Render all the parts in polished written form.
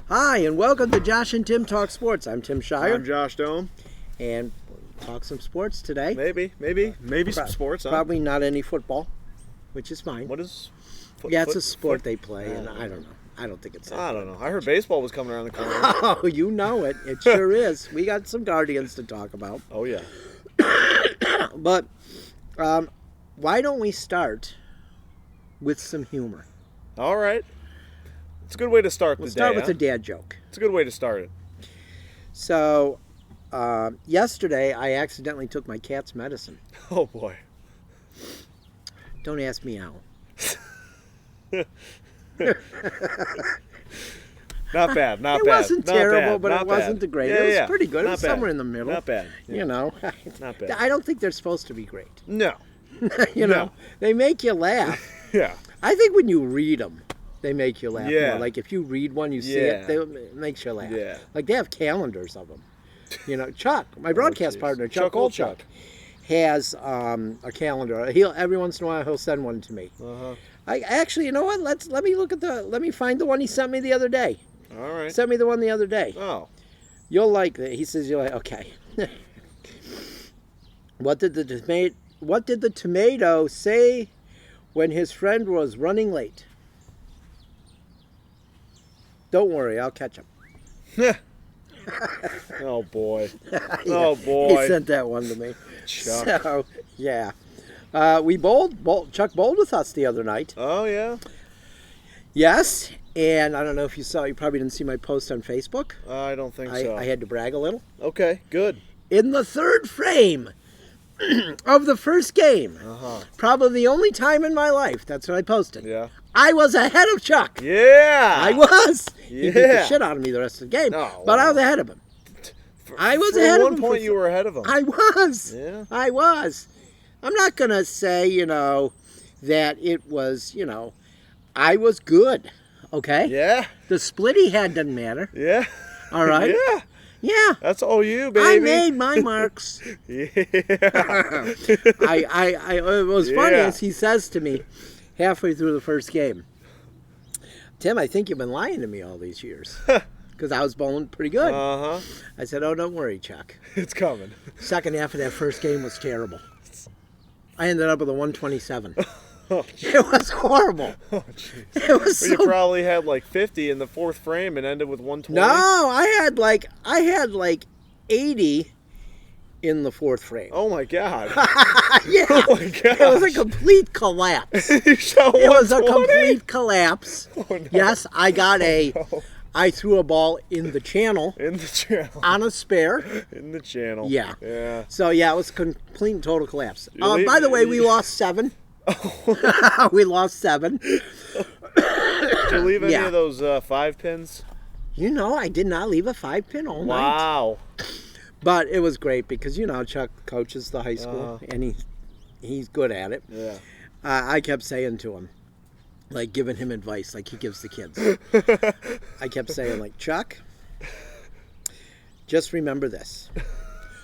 Hi, and welcome to Josh and Tim Talk Sports. I'm Tim Shire. I'm Josh Dome. And we'll talk some sports today. Maybe some sports. Huh? Probably not any football, which is fine. What is it's a sport they play, and I don't know. I don't think it's that I don't know. I heard baseball was coming around the corner. Oh, you know it. It sure is. We got some Guardians to talk about. Oh, yeah. But why don't we start with some humor? All right. It's a good way to start the day. We'll start with a dad joke. It's a good way to start it. So, yesterday I accidentally took my cat's medicine. Oh, boy. Don't ask me how. Not bad. It wasn't terrible, but it wasn't the greatest. It was pretty good. It was somewhere in the middle. Not bad. You know. Not bad. I don't think they're supposed to be great. No. You know, they make you laugh. Yeah. I think when you read them, they make you laugh Yeah. more. Like if you read one, you see it, it makes you laugh. Yeah. Like they have calendars of them. You know, Chuck, my broadcast partner, Chuck Kolchuk, has a calendar. Every once in a while he'll send one to me. Uh-huh. I actually, you know what? Let me find the one he sent me the other day. All right. Sent me the one the other day. Oh. You'll like it. He says you'll like. Okay. What did the tomato say when his friend was running late? Don't worry, I'll catch him. Oh, boy. Yeah, Oh, boy. He sent that one to me. Chuck. So, yeah. We Chuck bowled with us the other night. Oh, yeah? Yes, and I don't know if you saw, you probably didn't see my post on Facebook. I don't think so. I had to brag a little. Okay, good. In the third frame of the first game, probably the only time in my life, that's what I posted. Yeah. I was ahead of Chuck. Yeah. I was. Yeah. He beat the shit out of me the rest of the game. Oh, but wow. I was ahead of him. I was For ahead of him. one point, you were ahead of him. I was. Yeah. I was. I'm not going to say, that it was, I was good. Okay? Yeah. The split he had doesn't matter. Yeah. All right? Yeah. Yeah. That's all you, baby. I made my marks. Yeah. It was funny Yeah. as he says to me halfway through the first game, Tim, I think you've been lying to me all these years. Because I was bowling pretty good. Uh-huh. I said, oh, don't worry, Chuck. It's coming. Second half of that first game was terrible. I ended up with a 127. Oh, It was horrible. oh, jeez. It was Well, you probably had like 50 in the fourth frame and ended with 120. No, I had like 80 in the fourth frame. Oh, my God. Yeah. Oh, my gosh. It was a complete collapse. You shot It was a 120? complete collapse. Oh, no. Yes, I got No. I threw a ball in the channel In the channel. on a spare. In the channel. Yeah. Yeah. So, yeah, it was a complete and total collapse. You By the way, we lost 7. We lost 7. Did you leave any Yeah. of those 5 pins? I did not leave a 5-pin all night. Wow. But it was great because, Chuck coaches the high school, and he's good at it. Yeah. I kept saying to him, like giving him advice like he gives the kids. I kept saying, like, Chuck, just remember this.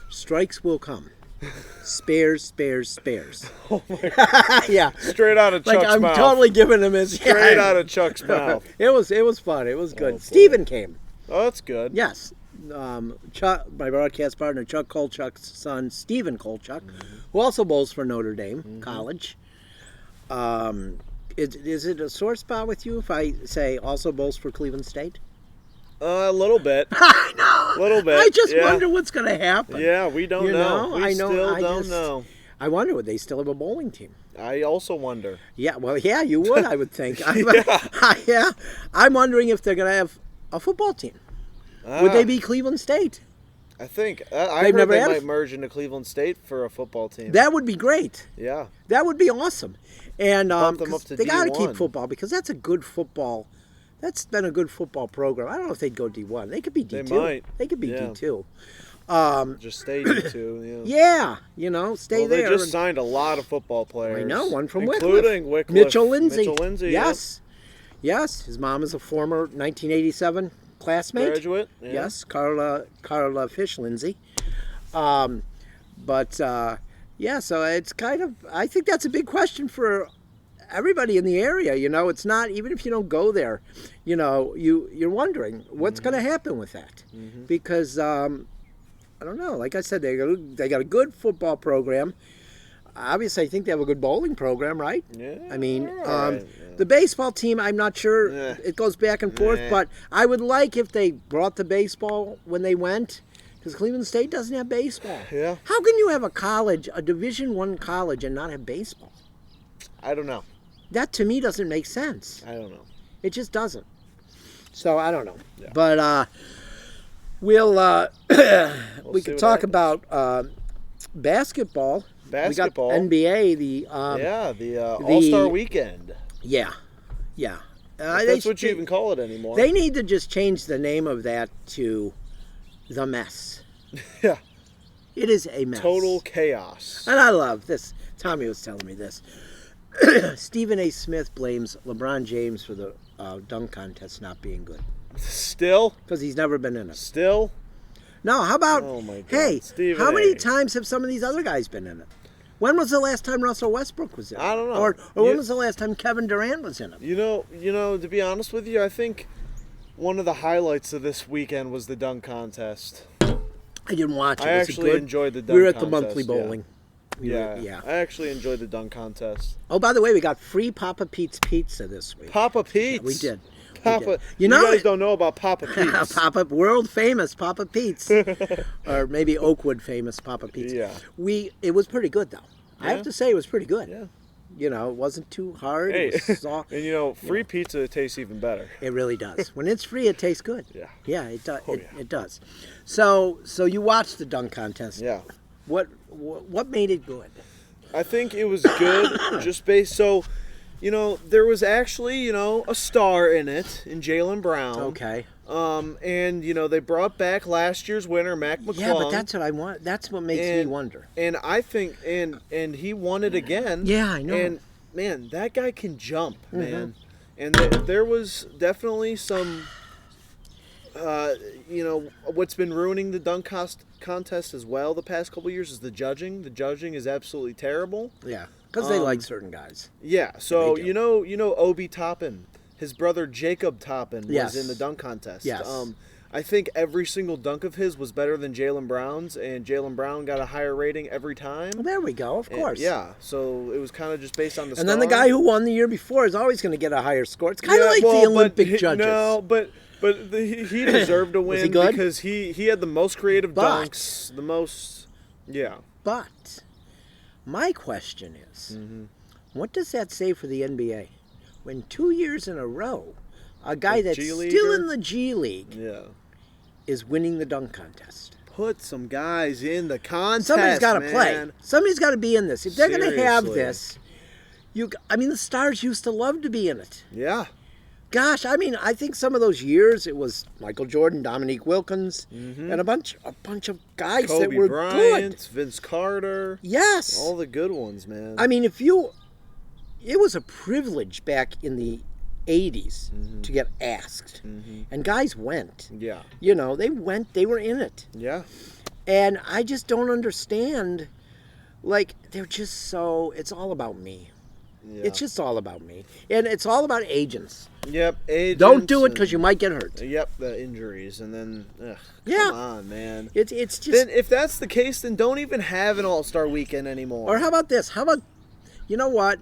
Strikes will come. Spares, spares, spares. Oh, my God. Yeah. Straight out of Chuck's Like I'm mouth. totally giving him his Straight out of Chuck's mouth. It was fun. It was good. boy. Stephen came. Oh, that's good. Yes. Chuck, my broadcast partner, Chuck Kolchuk's son, Stephen Kolchuk, who also bowls for Notre Dame College. Is it a sore spot with you if I say also bowls for Cleveland State? A little bit. I know. A little bit. I just yeah. wonder what's going to happen. Yeah, we don't know. We I know. still I don't just, know. I wonder would they still have a bowling team? I also wonder. Yeah, well, yeah, you would, I would think. Yeah. Yeah. I'm wondering if they're going to have a football team. Would they be Cleveland State? I think. I They've heard never they had might merge into Cleveland State for a football team. That would be great. Yeah. That would be awesome. And Bump them up to they got to keep D1. football because that's a good football. That's been a good football program. I don't know if they'd go D1. They could be D2. They might. They could be Yeah. D2. Just stay D2. Yeah. Yeah, stay Well, there. they just signed a lot of football players. I know, one from including Wickliffe. Wickliffe. Mitchell Lindsey. Mitchell Lindsey. Yes. Yes. His mom is a former 1987 classmate. Graduate. Yeah. Yes, Carla Fish Lindsay. So it's kind of, I think that's a big question for everybody in the area. It's not, even if you don't go there, you're wondering what's going to happen with that. Because, I don't know, like I said, they got a good football program. Obviously, I think they have a good bowling program, right? Yeah. I mean, Right. the baseball team, I'm not sure. It goes back and forth, but I would like if they brought the baseball when they went, because Cleveland State doesn't have baseball. Yeah. How can you have a college, a Division I college, and not have baseball? I don't know. That, to me, doesn't make sense. I don't know. It just doesn't. So, I don't know. Yeah. But we see could what talk happens. about basketball. Basketball. We got NBA, the All-Star Weekend. Yeah. If that's what you even call it anymore. They need to just change the name of that to The Mess. Yeah. It is a mess. Total chaos. And I love this. Tommy was telling me this. Stephen A. Smith blames LeBron James for the dunk contest not being good. Still? Because he's never been in it. Still? No, how about, Oh my God. hey, Stephen how many A. times have some of these other guys been in it? When was the last time Russell Westbrook was in it? I don't know. Or when was the last time Kevin Durant was in it? You know, to be honest with you, I think one of the highlights of this weekend was the dunk contest. I didn't watch it. I Was it actually good? enjoyed the dunk We were at contest. the monthly bowling. Yeah. I actually enjoyed the dunk contest. Oh, by the way, we got free Papa Pete's pizza this week. Papa Pete's. Yeah, we did. Papa. You know guys it- don't know about Papa Pete's. World famous Papa Pete's, or maybe Oakwood famous Papa Pete's. Yeah. It was pretty good though. I have Yeah. to say it was pretty good. Yeah. It wasn't too hard. Hey, It was soft. and free pizza tastes even better. It really does. When it's free, it tastes good. Yeah. Yeah, it does. Oh, it, yeah. it does. So you watched the dunk contest. Yeah. What made it good? I think it was good just based. So, there was actually, a star in it, in Jaylen Brown. Okay. And they brought back last year's winner, Mac McClung. Yeah, but that's what I want. That's what makes me wonder. And I think, and he won it again. Yeah, I know. And man, that guy can jump, man. And there was definitely some, what's been ruining the dunk contest as well the past couple years is the judging. The judging is absolutely terrible. Yeah, because they like certain guys. Yeah, so They you know Obi Toppin, his brother Jacob Toppin was Yes. in the dunk contest. Yes. I think every single dunk of his was better than Jaylen Brown's, and Jaylen Brown got a higher rating every time. Well, there we go. Of course. Yeah, so it was kind of just based on the And then the star. guy who won the year before is always going to get a higher score. It's kind of Yeah, like well, the but Olympic he- judges. No, but he deserved to win he good? because he had the most creative But- dunks, the most. Yeah. But my question is, Mm-hmm. what does that say for the NBA? When 2 years in a row, a guy The that's G still Leaguer? in the G League Yeah. is winning the dunk contest. Put some guys in the contest. Somebody's got to man. play. Somebody's got to be in this. If they're going to have Seriously. this, the stars used to love to be in it. Yeah. Gosh, I think some of those years it was Michael Jordan, Dominique Wilkins, and a bunch of guys that Kobe were Bryant, good. Vince Carter. Yes. All the good ones, man. It was a privilege back in the 80s to get asked. And guys went. Yeah. They went, they were in it. Yeah. And I just don't understand. They're just so, it's all about me. Yeah. It's just all about me. And it's all about agents. Yep. Agents Don't do it and- because you might get hurt. Yep, the injuries, and then Yeah. come on, man. It's just. Then if that's the case, then don't even have an All-Star Weekend anymore. Or how about this? How about, you know what?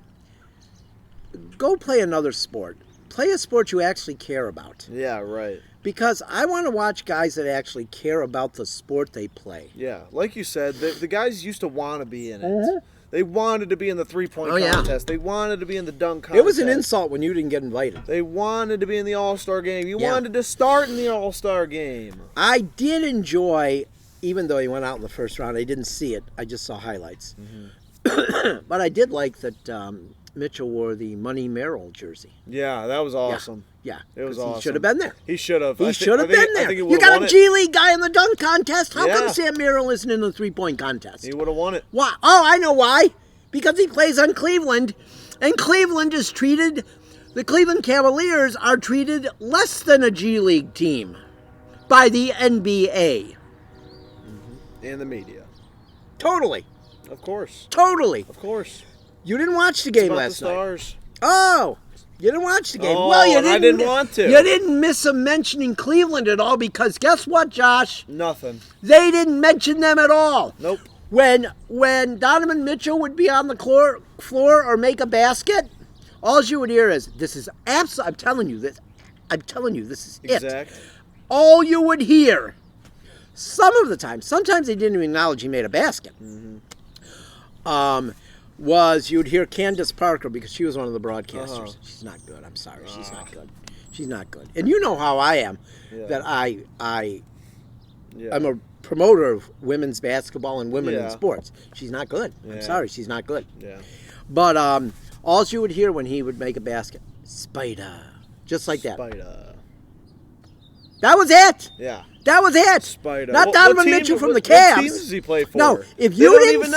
Go play another sport. Play a sport you actually care about. Yeah, right. Because I want to watch guys that actually care about the sport they play. Yeah, like you said, the guys used to want to be in it. They wanted to be in the three-point Oh, yeah. contest. They wanted to be in the dunk contest. It was an insult when you didn't get invited. They wanted to be in the All-Star game. You Yeah. wanted to start in the All-Star game. I did enjoy, even though he went out in the first round, I didn't see it. I just saw highlights. But I did like that Mitchell wore the Money Merrill jersey. Yeah, that was awesome. Yeah. It was 'cause awesome. He should have been there. He should have. He should have been there. I think he You would have got won a it. G League guy in the dunk contest. How Yeah. come Sam Merrill isn't in the three-point contest? He would have won it. Why? Oh, I know why. Because he plays on Cleveland, and Cleveland is treated. The Cleveland Cavaliers are treated less than a G League team by the NBA. And the media. Totally. Of course. Totally. Of course. You didn't watch the game It's about last the night. stars. Oh, you didn't watch the game. Oh, Well, you didn't. I didn't want to. You didn't miss them mentioning Cleveland at all because guess what, Josh? Nothing. They didn't mention them at all. Nope. When Donovan Mitchell would be on the floor or make a basket, all you would hear is, "This is absolute." I'm telling you this. This is Exact. it. All you would hear. Some of the time, sometimes they didn't even acknowledge he made a basket. Was you'd hear Candace Parker because she was one of the broadcasters. She's not good. I'm sorry. She's not good. She's not good. And you know how I am. Yeah. That I'm a promoter of women's basketball and women in sports. She's not good. Yeah. I'm sorry. She's not good. Yeah. But all you would hear when he would make a basket, Spider. Just like that. Spider. That was it. Yeah. That was it. Spider. Not Donovan Mitchell from the Cavs. What teams does he play for? No, if They you don't didn't even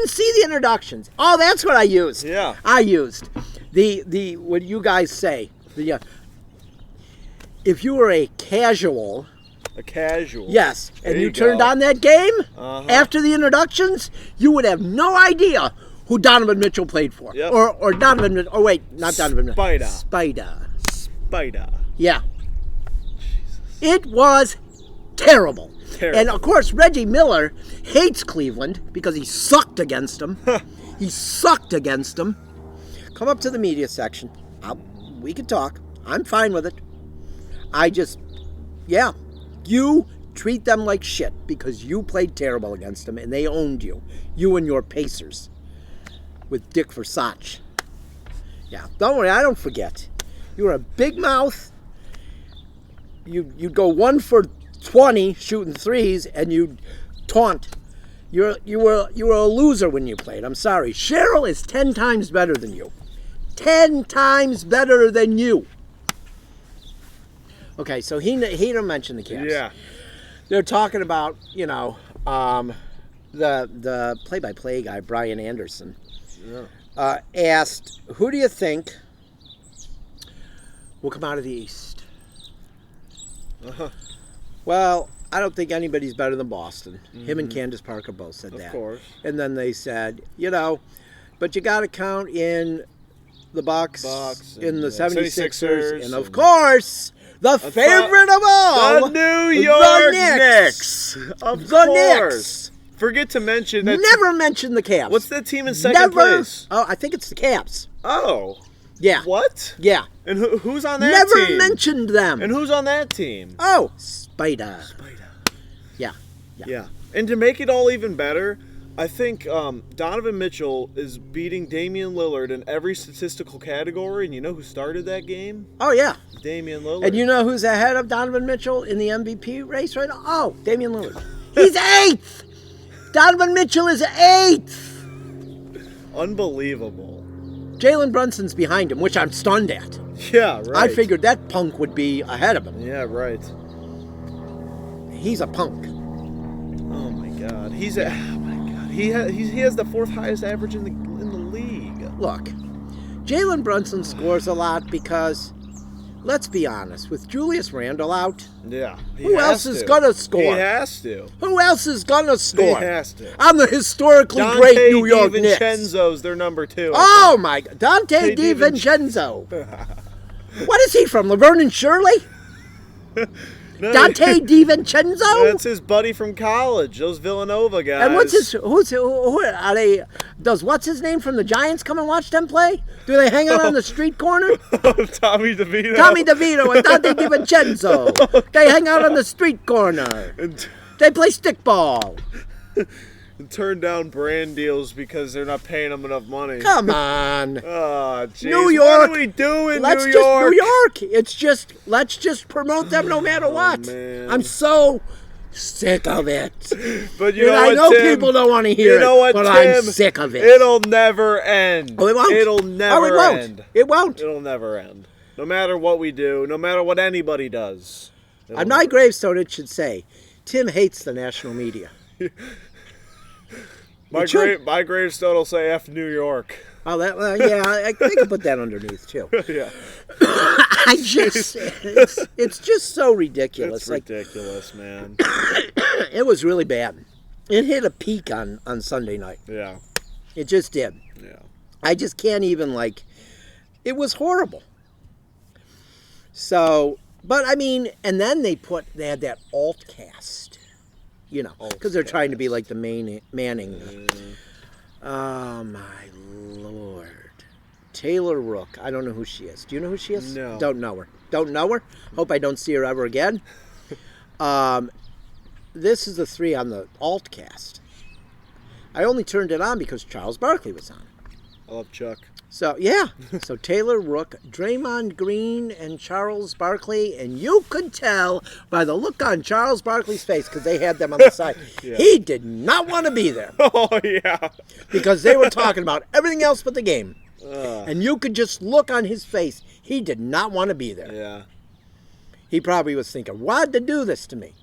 see know. the introductions, oh, that's what I used. Yeah. I used the what you guys say. If you were a casual, yes, and There you you turned go. on that game Uh-huh. after the introductions, you would have no idea who Donovan Mitchell played for, Yep. or Donovan. Mitchell. Oh wait, not Donovan Mitchell. Spider. Spider. Yeah. It was terrible. And of course, Reggie Miller hates Cleveland because he sucked against them. He sucked against them. Come up to the media section. We can talk. I'm fine with it. You treat them like shit because you played terrible against them and they owned you. You and your Pacers with Dick Versace. Yeah, don't worry, I don't forget. You were a big mouth. You'd go 1 for 20 shooting threes, and you'd taunt. You were a loser when you played. I'm sorry. Cheryl is 10 times better than you. 10 times better than you. Okay, so he didn't mention the Cavs. Yeah. They're talking about the play-by-play guy Brian Anderson asked, "Who do you think will come out of the East?" Well, I don't think anybody's better than Boston. Him and Candace Parker both said that. Of course. And then they said, but you got to count in the Bucks in the 76ers, and of course, the favorite of all, the New York Knicks. Of the course. Knicks. Forget to mention that. Never mention the Cavs. What's that team in second place? Oh, I think it's the Cavs. Oh. Yeah. What? Yeah. And who's on that Never team? mentioned them. And who's on that team? Oh, Spider. Yeah. And to make it all even better, I think Donovan Mitchell is beating Damian Lillard in every statistical category. And you know who started that game? Oh, yeah. Damian Lillard. And you know who's ahead of Donovan Mitchell in the MVP race right now? Oh, Damian Lillard. He's 8th. Donovan Mitchell is 8th. Unbelievable. Jalen Brunson's behind him, which I'm stunned at. Yeah, right. I figured that punk would be ahead of him. Yeah, right. He's a punk. Oh my God. He has the 4th highest average in the league. Look, Jalen Brunson scores a lot because, let's be honest, with Julius Randle out, Yeah. who else is going to score? He has to. Who else is going to score? He has to. I'm the historically great New York Knicks. DiVincenzo's their number 2. Oh my God, Dante DiVincenzo. What is he from, Laverne and Shirley? No, Dante DiVincenzo? That's his buddy from college, those Villanova guys. And who are they? Does what's his name from the Giants come and watch them play? Do they hang out on the street corner? Tommy DeVito. Tommy DeVito and Dante DiVincenzo. They hang out on the street corner. They play stickball. And turn down brand deals because they're not paying them enough money. Come on. Oh, jeez. New York. What do we do in New York? New York. Let's just promote them no matter what. Man. I'm so sick of it. But you know I what, know Tim? people don't want to hear You know what, but Tim? I'm sick of it. It'll never end. Oh, it won't. It'll never it won't. end. It won't. It'll never end. No matter what we do, no matter what anybody does. On my gravestone, it should say, Tim hates the national media. My gravestone will say F New York. Oh, yeah, I could put that underneath, too. Yeah. It's just so ridiculous. It's ridiculous, man. It was really bad. It hit a peak on Sunday night. Yeah. It just did. Yeah. I just can't even, It was horrible. So, but I mean, and then they had that alt cast, you know, because they're trying to be like the Manning. Oh my Lord. Taylor Rook. I don't know who she is. Do you know who she is? No. Don't know her. Don't know her. Hope I don't see her ever again. This is the 3 on the alt cast. I only turned it on because Charles Barkley was on it. I love Chuck. So, yeah. So, Taylor Rook, Draymond Green, and Charles Barkley. And you could tell by the look on Charles Barkley's face, because they had them on the side, he did not want to be there. Oh, yeah. Because they were talking about everything else but the game. And you could just look on his face. He did not want to be there. Yeah. He probably was thinking, why'd they do this to me?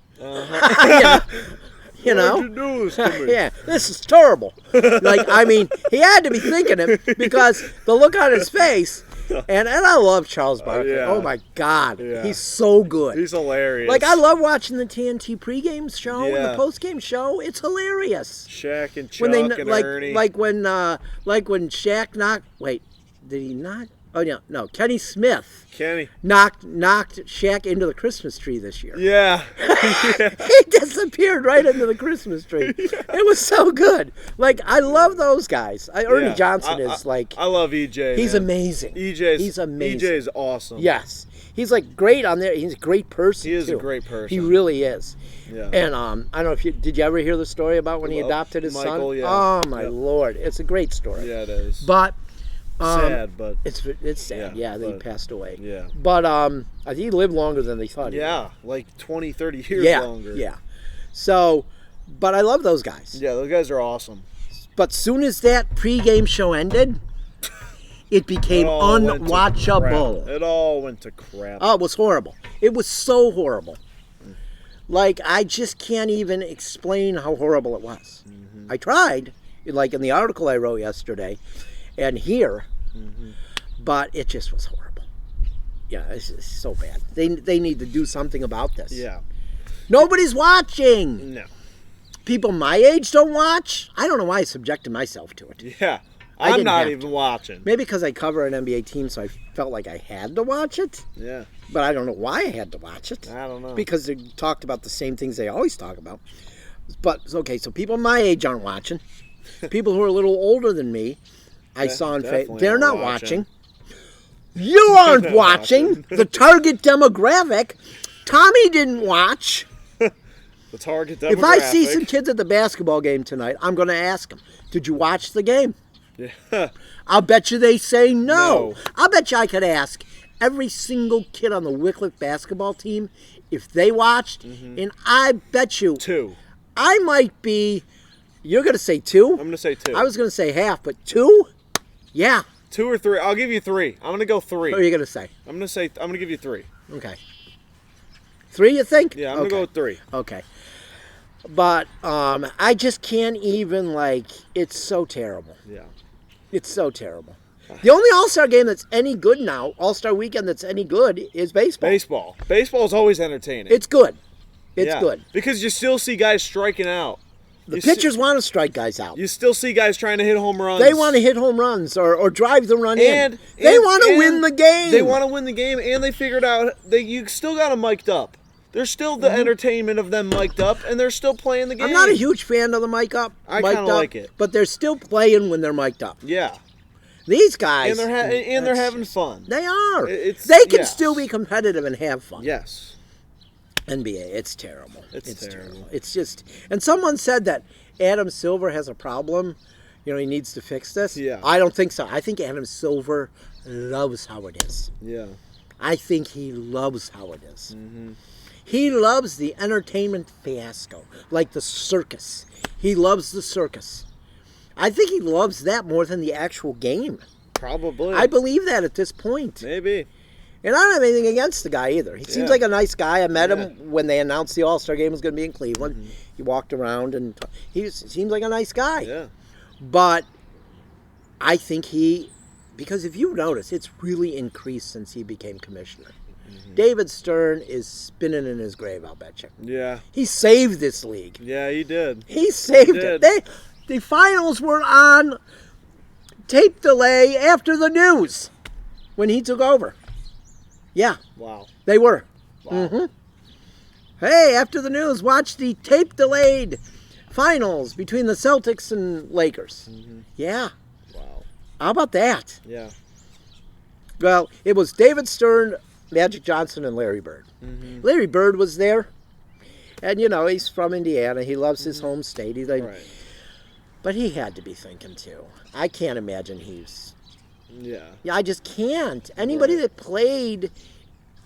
You know? Why'd you do this to me? Yeah, this is terrible. Like, I mean, he had to be thinking it because the look on his face. And I love Charles Barkley. Yeah. Oh, my God. Yeah. He's so good. He's hilarious. Like, I love watching the TNT pregame show and Yeah. the postgame show. It's hilarious. Shaq and Chuck When and Ernie. like when Shaq knocked. Wait, did he not? Oh no, Kenny Smith Kenny. knocked Shaq into the Christmas tree this year. Yeah. He disappeared right into the Christmas tree. It was so good. Like, I love those guys. Ernie Johnson is like. I love EJ. He's man. amazing. He's amazing. EJ's awesome. Yes, he's like great on there. He's a great person. He is too. a great person. He really is. Yeah. And I don't know if did you ever hear the story about when he adopted his Michael, son? yeah. Oh my Lord, it's a great story. Yeah, it is. But sad, but it's sad. Yeah, that he passed away. Yeah. But I think he lived longer than they thought. Yeah, like 20, 30 years longer. Yeah. So, but I love those guys. Yeah, those guys are awesome. But soon as that pregame show ended, it became unwatchable. It all went to crap. Oh, it was horrible. It was so horrible. Like, I just can't even explain how horrible it was. I tried, like in the article I wrote yesterday and here, but it just was horrible. Yeah, it's so bad. They need to do something about this. Yeah. Nobody's watching. No. People my age don't watch. I don't know why I subjected myself to it. Yeah. I I'm didn't not have even watching. Maybe because I cover an NBA team, so I felt like I had to watch it. Yeah. But I don't know why I had to watch it. I don't know. Because they talked about the same things they always talk about. But, okay, so people my age aren't watching. People who are a little older than me, I saw on Facebook, they're not watching. You aren't watching. The target demographic. Tommy didn't watch. The target demographic. If I see some kids at the basketball game tonight, I'm going to ask them, did you watch the game? Yeah. I'll bet you they say no. No. I'll bet you I could ask every single kid on the Wickliffe basketball team if they watched, and I bet you 2. I might be, you're going to say 2? I'm going to say 2. I was going to say half, but 2? Yeah. 2 or 3. I'll give you 3. I'm going to go 3. What are you going to say? I'm going to give you 3. Okay. 3, you think? Yeah, I'm going to go with 3. Okay. But I just can't even, like, it's so terrible. Yeah. It's so terrible. The only All-Star game that's any good now, All-Star weekend that's any good, is baseball. Baseball is always entertaining. It's good. It's good. Because you still see guys striking out. The pitchers want to strike guys out. You still see guys trying to hit home runs. They want to hit home runs or drive the run in. They want to win the game. They want to win the game, and they figured out you still got them mic'd up. There's still the entertainment of them mic'd up, and they're still playing the game. I'm not a huge fan of the mic up. I kind of like it. But they're still playing when they're mic'd up. Yeah. These guys. And they're having fun. They are. They can still be competitive and have fun. Yes. NBA, it's terrible. It's terrible. It's just, and someone said that Adam Silver has a problem. You know, he needs to fix this. Yeah. I don't think so. I think Adam Silver loves how it is. Yeah. I think he loves how it is. He loves the entertainment fiasco, like the circus. He loves the circus. I think he loves that more than the actual game. Probably. I believe that at this point. Maybe. And I don't have anything against the guy either. He seems like a nice guy. I met him when they announced the All-Star game was going to be in Cleveland. He walked around and he seems like a nice guy. Yeah. But I think because if you notice, it's really increased since he became commissioner. David Stern is spinning in his grave, I'll bet you. Yeah. He saved this league. Yeah, he did. He saved it. The finals were on tape delay after the news. when he took over. Yeah, Wow. they were. Wow. Mm-hmm. Hey, after the news, watch the tape-delayed finals between the Celtics and Lakers. Mm-hmm. Yeah. Wow. How about that? Yeah. Well, it was David Stern, Magic Johnson, and Larry Bird. Mm-hmm. Larry Bird was there. And, he's from Indiana. He loves his home state. Right. But he had to be thinking, too. I can't imagine he's... Yeah. Yeah, I just can't. Anybody that played,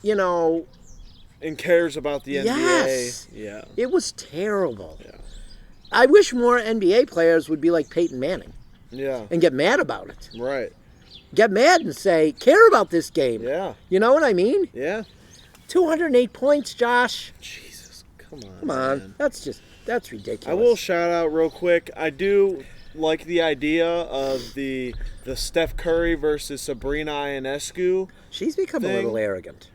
And cares about the NBA. Yes. Yeah. It was terrible. Yeah. I wish more NBA players would be like Peyton Manning Yeah. and get mad about it. Right. Get mad and say, care about this game. Yeah. You know what I mean? Yeah. 208 points, Josh. Jesus, come on. Come on. Man. That's ridiculous. I will shout out real quick. I do like the idea of the Steph Curry versus Sabrina Ionescu. She's become a thing. little arrogant.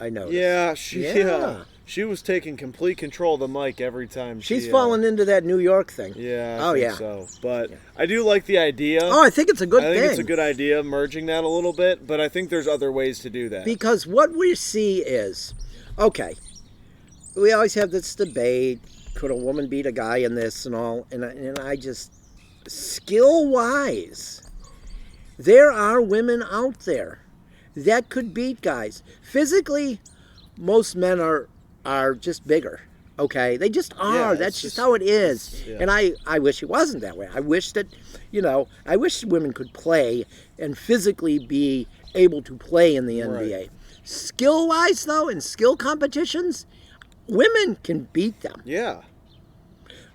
I noticed. Yeah, Yeah. she was taking complete control of the mic every time. She's fallen into that New York thing. Yeah. Oh, I think yeah. So, but I do like the idea. Oh, I think it's a good thing. I think it's a good idea merging that a little bit, but I think there's other ways to do that. Because what we see is, okay, we always have this debate, could a woman beat a guy in this and all, and I just, skill-wise, there are women out there that could beat guys. Physically, most men are just bigger, okay? They just are. Yeah, That's just how it is. Yeah. And I wish it wasn't that way. I wish that, I wish women could play and physically be able to play in the NBA. Right. Skill-wise, though, in skill competitions, women can beat them. Yeah.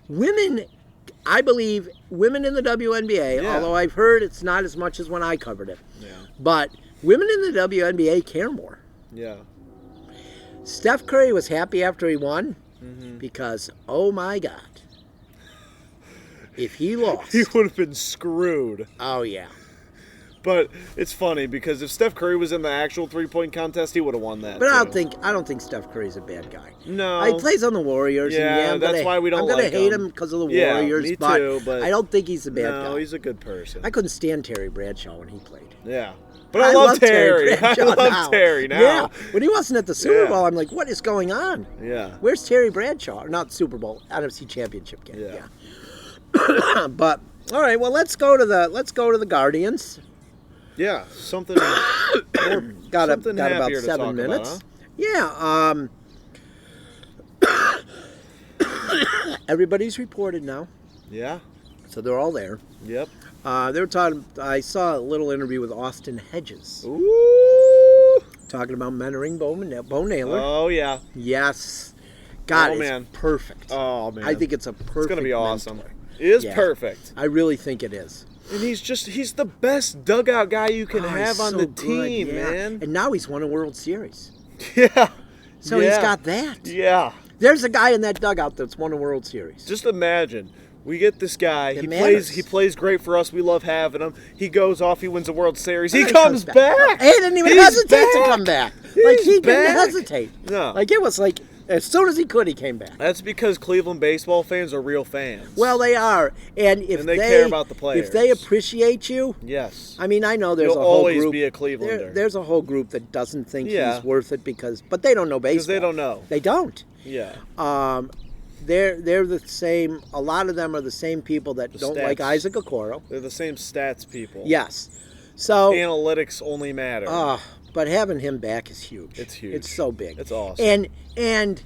Women, I believe, women in the WNBA, Yeah. although I've heard it's not as much as when I covered it, Yeah. but women in the WNBA care more. Yeah. Steph Curry was happy after he won Mm-hmm. because, oh my God, if he lost, He would have been screwed. oh yeah. But it's funny because if Steph Curry was in the actual 3-point contest, he would have won that. But too. I don't think Steph Curry's a bad guy. No. He plays on the Warriors. Yeah, and that's why we don't I'm gonna like hate him. him because of the Yeah, Warriors. me but too, but I don't think he's a bad No, guy. he's a good person. I couldn't stand Terry Bradshaw when he played. Yeah. But I love Terry. I Bradshaw love Terry now. Yeah, when he wasn't at the Super Yeah. Bowl, I'm like, what is going on? Yeah. Where's Terry Bradshaw? Not Super Bowl, NFC Championship game. Yeah. But all right, well let's go to the Guardians. Yeah. Something more, Got something about happier to 7 talk minutes. About, Yeah. Everybody's reported now, Yeah. so they're all there. Yep. They were talking. I saw a little interview with Austin Hedges Ooh. talking about mentoring Bo Naylor. Oh yeah. Yes, God, Oh, it's man. perfect. Oh man. I think it's a perfect. it's gonna be mentor. awesome. It is Yeah. perfect. I really think it is. And he's the best dugout guy you can Oh, have he's on so the good, team, yeah. man. And now he's won a World Series, Yeah. so Yeah. he's got that. Yeah. There's a guy in that dugout that's won a World Series. Just imagine. We get this guy. It He matters. plays great for us. We love having him. He goes off. He wins a World Series. He And comes back. He didn't even He's hesitate to back. come back. Like He's he didn't back. hesitate. No. Like it was like as soon as he could, he came back. That's because Cleveland baseball fans are real fans. Well, they are, and if And they care about the if they players. appreciate you, yes. I mean, I know there's You'll a whole always group. be a Clevelander. There's a whole group that doesn't think Yeah. he's worth it but they don't know baseball. Because they don't know. They don't. Yeah. They're the same. A lot of them are the same people that The don't like stats. Isaac Okoro. They're the same stats people. Yes. So, Analytics only matter. but having him back is huge. It's huge. It's so big. It's awesome. And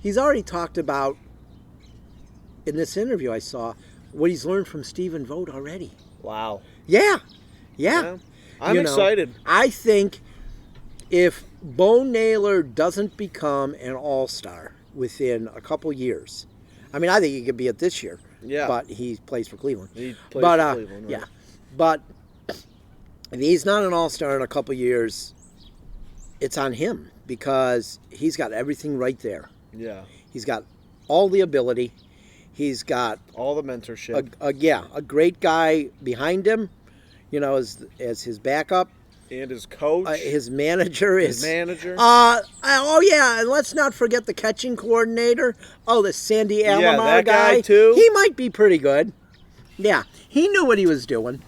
he's already talked about in this interview I saw what he's learned from Stephen Vogt already. Wow. Yeah. I'm You know, excited. I think if Bo Naylor doesn't become an all-star within a couple years, I mean, I think he could be it this year. Yeah. But he plays for Cleveland. He plays but, for Cleveland, right? Yeah. But if he's not an all-star in a couple years, it's on him because he's got everything right there. Yeah. He's got all the ability. He's got All the mentorship. a great guy behind him, as his backup. And his coach. His manager is. His manager. Oh yeah, and let's not forget the catching coordinator. Oh, the Sandy Alomar that guy, too. He might be pretty good. Yeah, he knew what he was doing.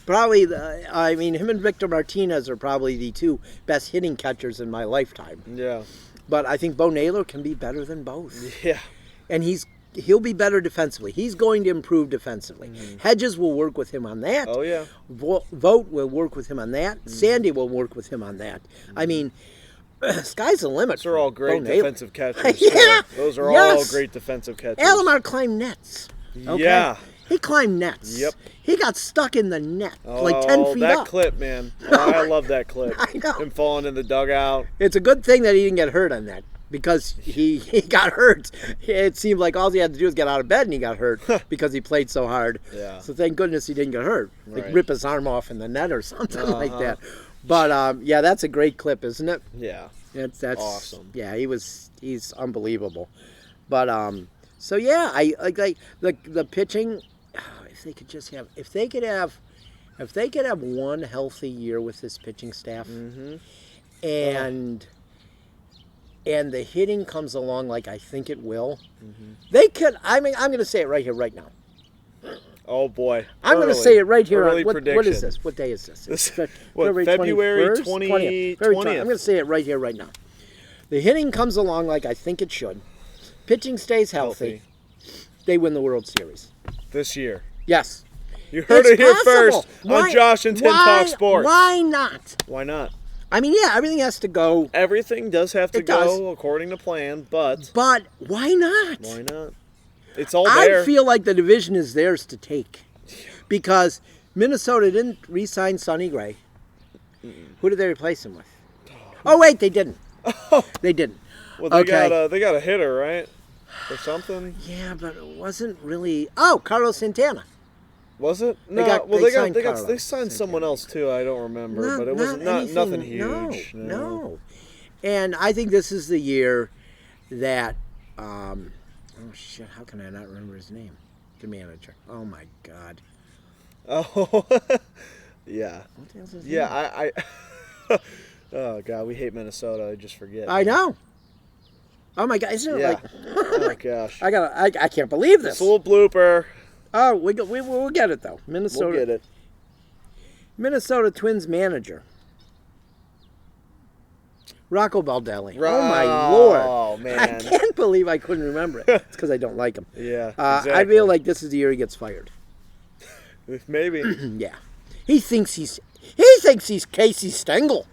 Probably, him and Victor Martinez are probably the two best hitting catchers in my lifetime. Yeah. But I think Bo Naylor can be better than both. Yeah. And he'll be better defensively. He's going to improve defensively. Hedges will work with him on that. Oh, yeah. Vogt will work with him on that. Sandy will work with him on that. I mean, sky's the limit. Those are all great defensive catchers. Yeah. Those are all great defensive catchers. Alomar climbed nets. Okay? Yeah. He climbed nets. Yep. He got stuck in the net, like 10 feet that up. That clip, man. I love that clip. I know. Him falling in the dugout. It's a good thing that he didn't get hurt on that, because he got hurt. It seemed like all he had to do was get out of bed and he got hurt because he played so hard. Yeah. So thank goodness he didn't get hurt. Like rip his arm off in the net or something like that. But yeah, that's a great clip, isn't it? Yeah. That's awesome. Yeah, he's unbelievable. But so yeah, I like the pitching. If they could have one healthy year with this pitching staff, and the hitting comes along like I think it will, they could. I mean, I'm going to say it right here, right now. Oh boy! I'm going to say it right here. What is this? What day is this? February 20th. I'm going to say it right here, right now. The hitting comes along like I think it should. Pitching stays healthy. They win the World Series this year. Yes. You heard it here first why, on Josh and Tim Talk Sports. Why not? Why not? I mean, yeah, everything has to go. Everything does have to go according to plan, but why not? Why not? It's all there. I feel like the division is theirs to take, because Minnesota didn't re-sign Sonny Gray. Who did they replace him with? Oh wait, they didn't. They didn't. Well, they got a hitter, right, or something. Yeah, but it wasn't really. Oh, Carlos Santana. Was it? No. They signed someone else too. I don't remember, but it wasn't nothing huge. No. And I think this is the year that. Oh shit! How can I not remember his name? The manager. Oh my god. Oh. Yeah. What the hell's his name? I Oh god, we hate Minnesota. I just forget. I know. Oh my god! Isn't it like? Oh my gosh! I can't believe this. It's a little blooper. Oh, we'll get it though. Minnesota. We'll get it. Minnesota Twins manager. Rocco Baldelli. Oh my lord! Oh man! I can't believe I couldn't remember it. It's because I don't like him. Yeah. Exactly. I feel like this is the year he gets fired. Maybe. Yeah. He thinks he's Casey Stengel.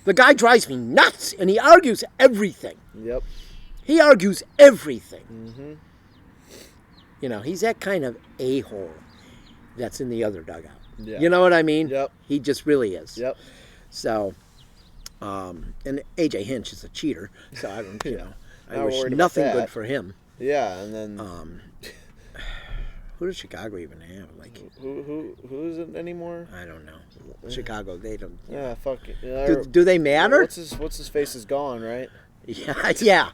The guy drives me nuts, and he argues everything. Yep. He argues everything. Mm-hmm. You know, he's that kind of a-hole that's in the other dugout. Yeah. You know what I mean? Yep. He just really is. Yep. So, and A.J. Hinch is a cheater, so I don't, I Not wish worried about nothing that. good for him. Yeah, and then who does Chicago even have? Like who is it anymore? I don't know. Chicago, they don't. Yeah, fuck it. Yeah, do they matter? What's his face is gone, right? Yeah, yeah.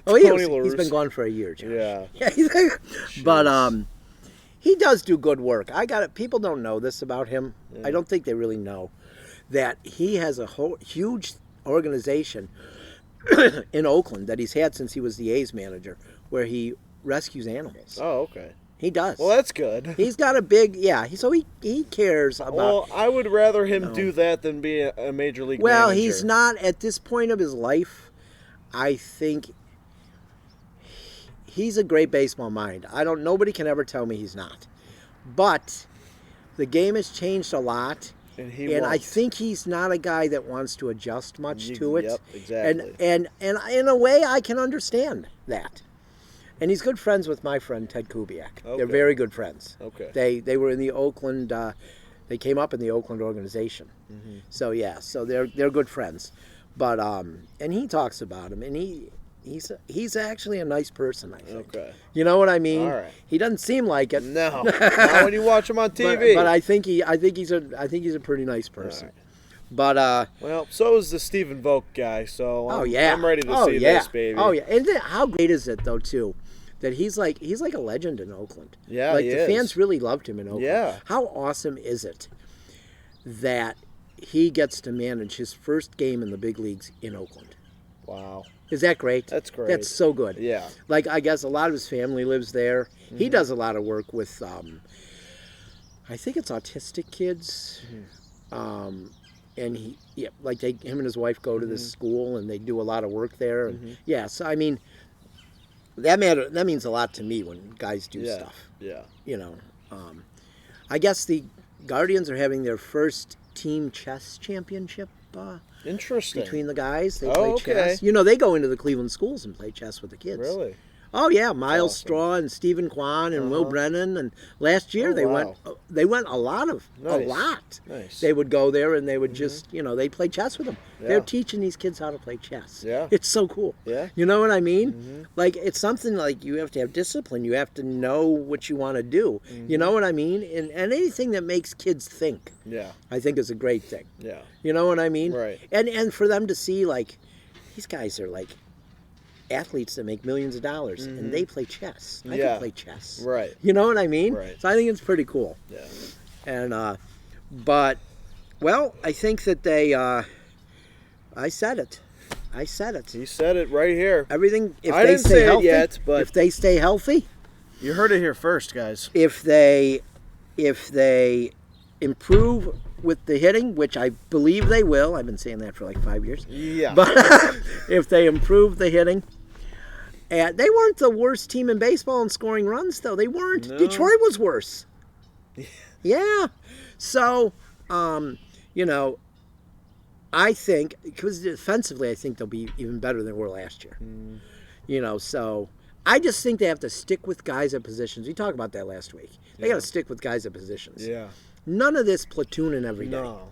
Oh, he's been gone for a year, Josh. Yeah. But he does do good work. People don't know this about him. Yeah. I don't think they really know that he has a whole huge organization in Oakland that he's had since he was the A's manager, where he rescues animals. Oh, okay. He does. Well, that's good. He's got a big, so he cares about. Well, I would rather him do that than be a major league manager. Well, manager. he's not at this point of his life. I think he's a great baseball mind. Nobody can ever tell me he's not. But the game has changed a lot. And I think he's not a guy that wants to adjust much to it. Yep, exactly. And in a way, I can understand that. And he's good friends with my friend Ted Kubiak. Okay. They're very good friends. Okay. They were in the Oakland. They came up in the Oakland organization. Mm-hmm. So they're good friends. But and he talks about him, and he's actually a nice person, I think. Okay. You know what I mean? All right. He doesn't seem like it. No. Not when you watch him on TV. But I think he's a pretty nice person. Right. But well, so is the Stephen Vogt guy. So I'm ready to see this baby. Oh yeah. And how great is it though too, that he's like a legend in Oakland. Yeah, like he the is. fans really loved him in Oakland. Yeah. How awesome is it that he gets to manage his first game in the big leagues in Oakland? Wow. Is that great? That's great. That's so good. Yeah. Like, I guess a lot of his family lives there. Mm-hmm. He does a lot of work with, I think it's autistic kids. And him and his wife go to this school, and they do a lot of work there. And so I mean, that means a lot to me when guys do stuff. Yeah. You know, I guess the Guardians are having their first team chess championship. Interesting. Between the guys, they play chess. You know, they go into the Cleveland schools and play chess with the kids. Really? Oh yeah, Miles Straw and Stephen Kwan and Will Brennan, and last year they went a lot. Nice. They would go there and they would just they'd play chess with them. Yeah. They're teaching these kids how to play chess. Yeah, it's so cool. Yeah, you know what I mean? Like it's something like you have to have discipline. You have to know what you want to do. You know what I mean? And anything that makes kids think. Yeah, I think is a great thing. Yeah, you know what I mean? Right. And for them to see like these guys are like athletes that make millions of dollars and they play chess. I can play chess. Right. You know what I mean? Right. So I think it's pretty cool. Yeah. And I think that they I said it. He said it right here. Everything if I they didn't stay say healthy, it yet, but if they stay healthy, you heard it here first, guys. If they improve with the hitting, which I believe they will. I've been saying that for like 5 years. Yeah. But if they improve the hitting, and they weren't the worst team in baseball in scoring runs, though. They weren't. No. Detroit was worse. Yeah. So, I think, because defensively, I think they'll be even better than they were last year. So I just think they have to stick with guys at positions. We talked about that last week. They got to stick with guys at positions. Yeah. None of this platooning every day. No.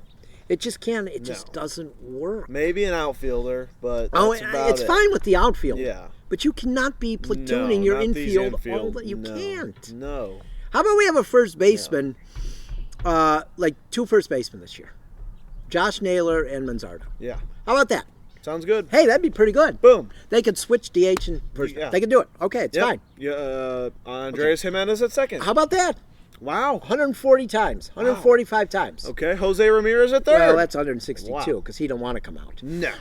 It just can't. It just doesn't work. Maybe an outfielder, but that's about it's fine with the outfield. Yeah. But you cannot be platooning your infield all that you can't. No. How about we have a first baseman, like 2 first basemen this year? Josh Naylor and Manzardo. Yeah. How about that? Sounds good. Hey, that'd be pretty good. Boom. They could switch DH and first. Yeah. They could do it. Okay, it's fine. Yeah. Andreas Jimenez at second. How about that? Wow. 140 times. 145 times. Okay. Jose Ramirez at third. Well, that's 162 because he don't want to come out. No.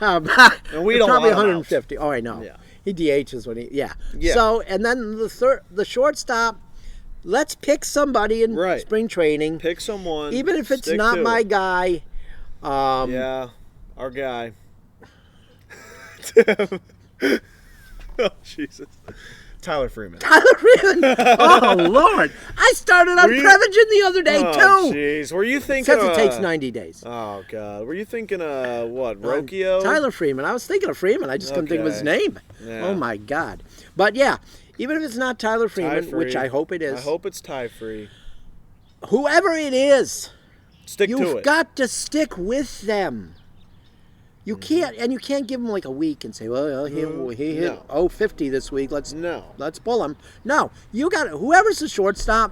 And we don't probably 150. Oh, I know. Yeah. He DHs when yeah. So, and then the shortstop, let's pick somebody in spring training. Pick someone. Even if it's not my guy. Yeah, our guy. Tim. Oh, Jesus. Tyler Freeman. Oh, Lord. I started on Prevagen the other day, too. Oh, jeez. Were you thinking it takes 90 days. Oh, God. Were you thinking what, Rocchio? Tyler Freeman. I was thinking of Freeman. I just couldn't think of his name. Yeah. Oh, my God. But, yeah, even if it's not Tyler Freeman, which I hope it is. I hope it's Ty Free. Whoever it is, stick to it. You've got to stick with them. You can't, and you can't give him like a week and say, well, he hit 50 this week. Let's pull him. No, you got whoever's the shortstop.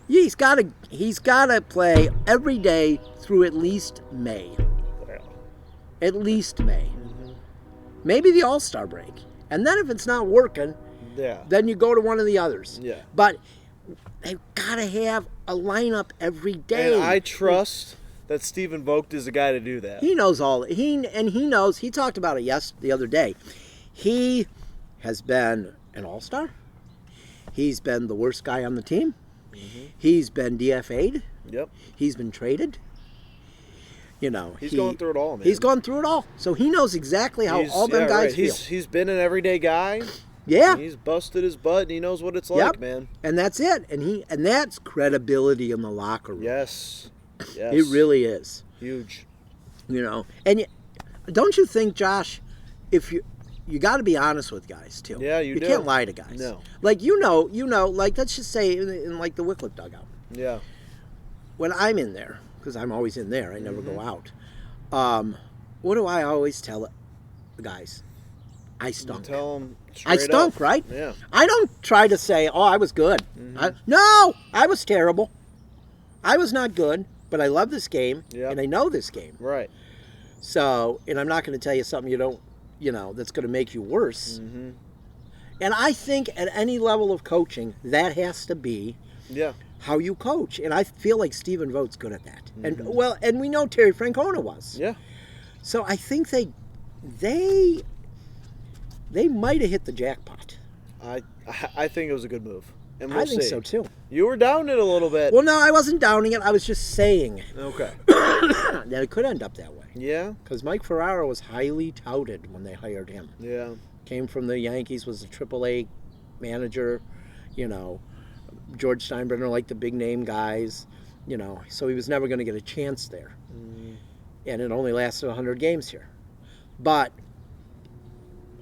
He's got to play every day through at least May. At least May. Maybe the All-Star break, and then if it's not working, then you go to one of the others. Yeah. But they've got to have a lineup every day. And I trust that Stephen Vogt is the guy to do that. He knows all. He knows. He talked about it the other day. He has been an all-star. He's been the worst guy on the team. He's been DFA'd. Yep. He's been traded. He's going through it all, man. He's gone through it all. So he knows exactly how all them guys feel. He's been an everyday guy. Yeah. He's busted his butt and he knows what it's like, man. And that's it. And that's credibility in the locker room. Yes. Yes. It really is. Huge. And don't you think, Josh, if you got to be honest with guys too. Yeah, you do. You can't lie to guys. No. Like like let's just say in like the Wickliffe dugout. Yeah. When I'm in there, because I'm always in there, I never go out. What do I always tell the guys? I stunk. You tell them I stunk, up. right? Yeah. I don't try to say, oh, I was good. No, I was terrible. I was not good, but I love this game, and I know this game. Right. So, and I'm not going to tell you something you don't, that's going to make you worse. And I think at any level of coaching, that has to be how you coach. And I feel like Stephen Vogt's good at that. And we know Terry Francona was. Yeah. So I think they might have hit the jackpot. I think it was a good move. and we'll I think see. so too. You were down it a little bit. Well, no, I wasn't downing it. I was just saying Okay. that it could end up that way. Yeah. Because Mike Ferraro was highly touted when they hired him. Yeah. Came from the Yankees, was a AAA manager. You know, George Steinbrenner liked the big name guys. You know, so he was never going to get a chance there. And it only lasted 100 games here. But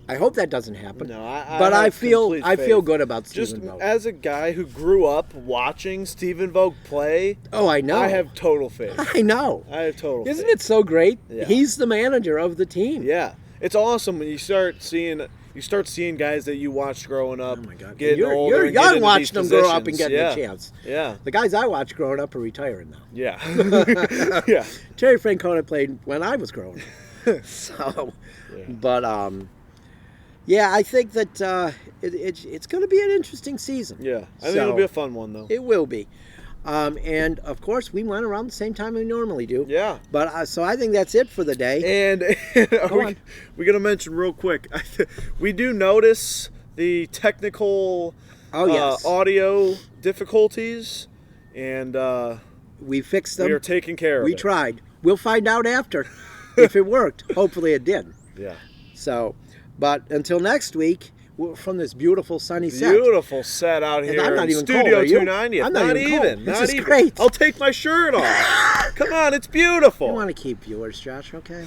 I hope that doesn't happen. No, I feel good about Stephen Just Vogt. as a guy who grew up watching Stephen Vogt play, Oh, I know. I have total faith. I know. I have total Isn't faith. it so great? Yeah. He's the manager of the team. Yeah. It's awesome when you start seeing guys that you watched growing up. Oh my God. Getting older You're and getting young into watching these them grow up and positions. getting Yeah. a chance. Yeah. The guys I watched growing up are retiring now. Yeah. Yeah. Terry Francona played when I was growing up. So, Yeah. but yeah, I think that it's going to be an interesting season. Yeah. I think it'll be a fun one though. It will be. And of course, we went around the same time we normally do. Yeah. But so I think that's it for the day. And on. we're going to mention real quick, we do notice the technical Yes. audio difficulties, and We fixed them. we are taking care of We it. tried. We'll find out after if it worked. Hopefully it did. Yeah. So, but until next week, from this beautiful sunny set. Beautiful set out here I'm not in even Studio cold, are you? 290. I'm not even cold. This Not is even. great. I'll take my shirt off. Come on, it's beautiful. I want to keep viewers, Josh, okay?